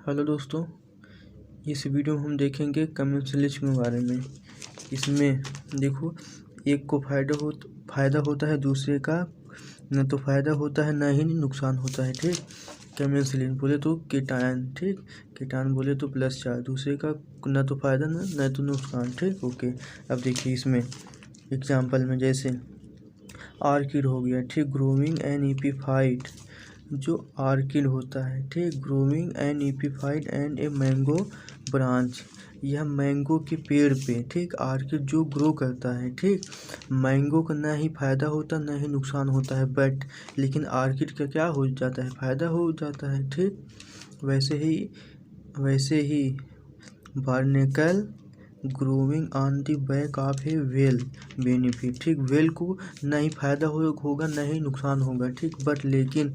Hello दोस्तों, इस video में हम देखेंगे कम्युनिस्ट के बारे में। इसमें देखो, एक को फ़ायदा होता है, दूसरे का न तो फ़ायदा होता है न ही नुकसान होता है। ठीक, कम्युनिस्ट बोले तो कीटायन, ठीक, कीटायन बोले तो प्लस चार्ज, दूसरे का न तो फ़ायदा न तो नुकसान। ठीक, ओके। अब देखिए इसमें एग्जाम्पल में जैसे आर्किड हो गया, ठीक, ग्रोविंग एंड एपिफाइट। जो आर्किड होता है, ठीक, growing and epiphyte and a mango branch, यह मैंगो के पेड़ पे, ठीक, आर्किड जो ग्रो करता है, ठीक, मैंगो का ना ही फ़ायदा होता ना ही नुकसान होता है, बट लेकिन आर्किड का क्या हो जाता है, फ़ायदा हो जाता है। ठीक, वैसे ही barnacle growing on the back of a whale benefit, ठीक, वेल को ना ही फ़ायदा होगा ना ही नुकसान होगा, ठीक, बट लेकिन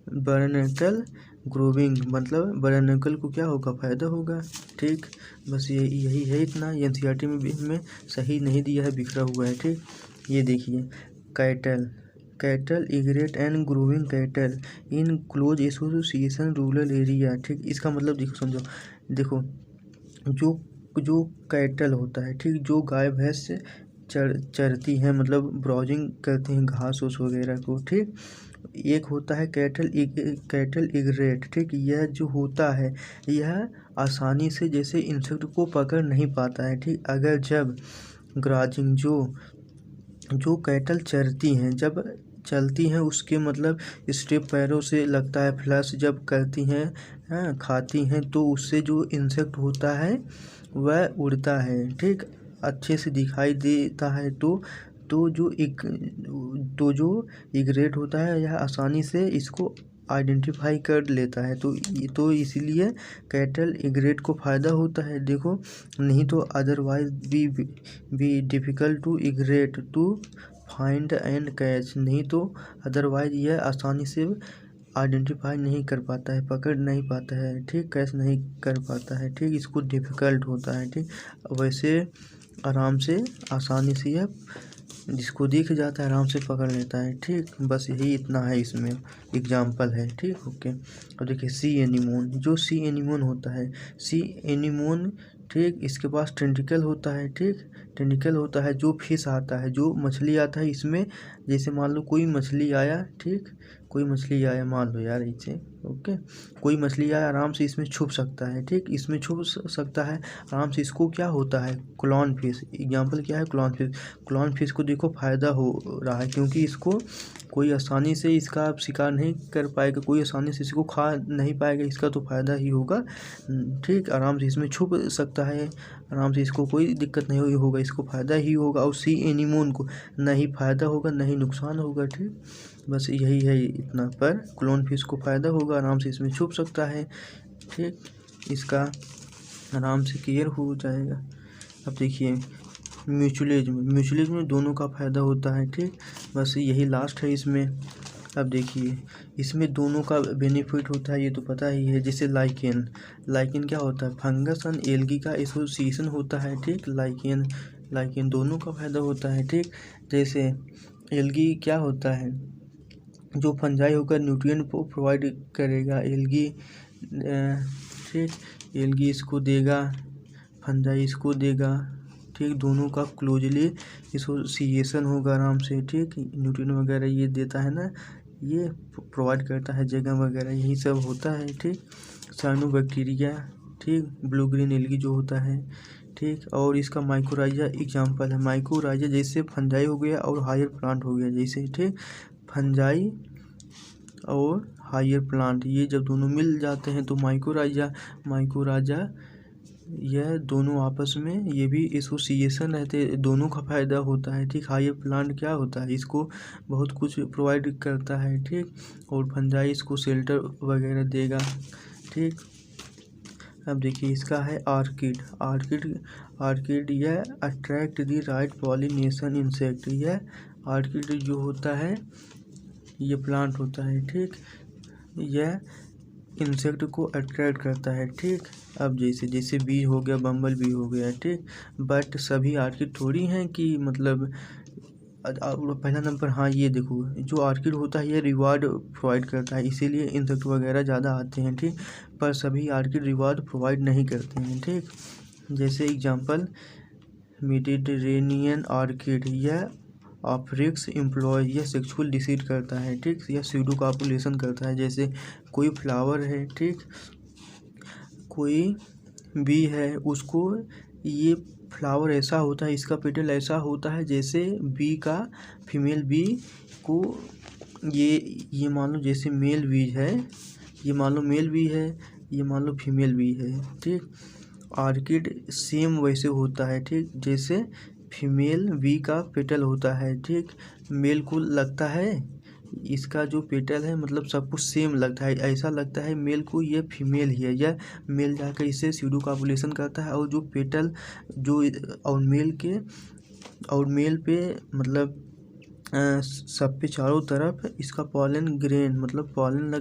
बर्नेकल ग्रोविंग मतलब बर्नेकल को क्या होगा, फ़ायदा होगा। ठीक, बस यही है इतना। एनसीईआरटी में भी हमें सही नहीं दिया है, बिखरा हुआ है। ठीक, ये देखिए cattle egret and growing cattle in close association rural area. ठीक, इसका मतलब देखो, समझो, देखो जो कैटल होता है, ठीक, जो गाय भैंस चरती हैं, मतलब ब्राउजिंग करती हैं घास उस वगैरह को। ठीक, एक होता है कैटल इग्रेट, ठीक, यह जो होता है यह आसानी से जैसे इंसेक्ट को पकड़ नहीं पाता है। ठीक, अगर जब ग्राजिंग जो कैटल चरती हैं, जब चलती हैं, उसके मतलब स्टेप पैरों से लगता है, फ्लश जब करती हैं, हाँ, खाती हैं, तो उससे जो इंसेक्ट होता है वह उड़ता है। ठीक, अच्छे से दिखाई देता है। तो जो इग्रेट होता है यह आसानी से इसको आइडेंटिफाई कर लेता है। तो इसीलिए कैटल इग्रेट को फ़ायदा होता है। देखो, नहीं तो otherwise be difficult to migrate to find and catch, नहीं तो अदरवाइज यह आसानी से आइडेंटिफाई नहीं कर पाता है, पकड़ नहीं पाता है, ठीक, कैच नहीं कर पाता है। ठीक, इसको डिफ़िकल्ट होता है। ठीक, वैसे आराम से आसानी से यह जिसको दिख जाता है आराम से पकड़ लेता है। ठीक, बस यही इतना है, इसमें एग्जाम्पल है। ठीक, ओके। अब देखिए सी एनीमोन, जो सी एनीमोन होता है, सी एनीमोन, ठीक, इसके पास टेंटिकल होता है। ठीक, टेंटिकल होता है जो फिश आता है, जो मछली आता है, इसमें जैसे मान लो कोई मछली आया, ठीक, कोई मछली आया, मान लो यार इसे, ओके, कोई मछली आया, आराम से इसमें छुप सकता है। ठीक, इसमें छुप सकता है आराम से। इसको क्या होता है, क्लॉन फिश, एग्जाम्पल क्या है, क्लॉन फिश। क्लॉन फिश को देखो फ़ायदा हो रहा है, क्योंकि इसको कोई आसानी से इसका शिकार नहीं कर पाएगा, कोई आसानी से इसको खा नहीं पाएगा, इसका तो फ़ायदा ही होगा। ठीक, आराम से इसमें छुप सकता है, आराम से, इसको कोई दिक्कत नहीं होगा, इसको फ़ायदा ही होगा। और सी एनीमोन को न ही फ़ायदा होगा न ही नुकसान होगा। ठीक, बस यही है इतना। पर क्लोन फिश को फ़ायदा होगा, आराम से इसमें छुप सकता है। ठीक, इसका आराम से केयर हो जाएगा। अब देखिए म्यूचुअलिज्म में दोनों का फ़ायदा होता है। ठीक, बस यही लास्ट है इसमें। अब देखिए इसमें दोनों का बेनिफिट होता है, ये तो पता ही है। जैसे लाइकेन क्या होता है, फंगस एंड एल्गी का एसोसिएशन होता है। ठीक, लाइकेन दोनों का फ़ायदा होता है। ठीक, जैसे एल्गी क्या होता है, जो फंजाई होकर न्यूट्रिएंट को प्रोवाइड करेगा, एल्गी, ठीक, एल्गी इसको देगा, फंजाई इसको देगा। ठीक, दोनों का क्लोजली एसोसिएशन होगा आराम से। ठीक, न्यूट्रिएंट वगैरह ये देता है ना, ये प्रोवाइड करता है जगह वगैरह, यही सब होता है। ठीक, साइनोबैक्टीरिया, ठीक, ब्लू ग्रीन एल्गी जो होता है। ठीक, और इसका माइकोराइजा एग्जाम्पल है। माइकोराइजा जैसे फंजाई हो गया और हायर प्लांट हो गया जैसे। ठीक, फंजाई और हायर प्लांट, ये जब दोनों मिल जाते हैं तो माइकोराइजा यह दोनों आपस में ये भी एसोसिएशन रहते, दोनों का फ़ायदा होता है। ठीक, हायर प्लांट क्या होता है, इसको बहुत कुछ प्रोवाइड करता है। ठीक, और फंजाई इसको शेल्टर वगैरह देगा। ठीक, अब देखिए इसका है आर्किड यह attract the right pollination insect. यह आर्किड जो होता है ये प्लांट होता है। ठीक, यह इंसेक्ट को अट्रैक्ट करता है। ठीक, अब जैसे बी हो गया, बम्बल बी हो गया। ठीक, बट सभी आर्किड थोड़ी हैं कि मतलब पहला नंबर, हाँ ये देखो जो ऑर्किड होता है ये रिवार्ड प्रोवाइड करता है, इसीलिए इंसेक्ट वगैरह ज़्यादा आते हैं, ठीक। पर सभी ऑर्किड रिवार्ड प्रोवाइड नहीं करते हैं, ठीक। जैसे एग्जांपल मेडिटेरेनियन ऑर्किड, यह ऑफरिक्स एम्प्लॉय, यह सेक्सुअल डिसीट करता है, ठीक। यह स्यूडो कॉपुलेशन करता है। जैसे कोई फ्लावर है, ठीक, कोई बी है, उसको ये फ्लावर ऐसा होता है, इसका पेटल ऐसा होता है जैसे बी का, फीमेल बी को ये मान लो जैसे मेल बी है, ये मान लो मेल बी है, ये मान लो फीमेल बी है, ठीक। ऑर्किड सेम वैसे होता है, ठीक, जैसे फीमेल बी का पेटल होता है, ठीक। मेल को लगता है इसका जो पेटल है, मतलब सब कुछ सेम लगता है, ऐसा लगता है मेल को ये फीमेल ही है, यह मेल जाकर इससे स्यूडो कॉपुलेशन करता है। और जो पेटल जो और मेल पे मतलब सब पे चारों तरफ इसका पॉलन ग्रेन मतलब पॉलन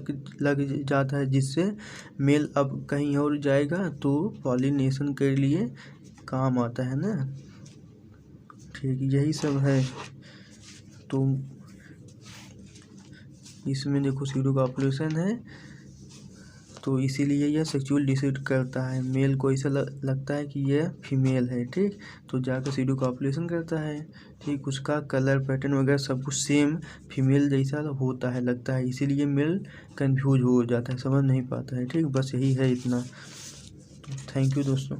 लग जाता है, जिससे मेल अब कहीं और जाएगा तो पॉलिनेशन के लिए काम आता है ना, ठीक। यही सब है। तो इसमें देखो स्यूडो कॉपुलेशन है, तो इसीलिए यह सेक्सुअल डिसीट करता है, मेल को ऐसा लगता है कि यह फीमेल है, ठीक। तो जाकर स्यूडो कॉपुलेशन करता है, ठीक। उसका कलर पैटर्न वगैरह सब कुछ सेम फीमेल जैसा होता है, लगता है, इसीलिए मेल कंफ्यूज हो जाता है, समझ नहीं पाता है, ठीक। बस यही है इतना। थैंक यू दोस्तों।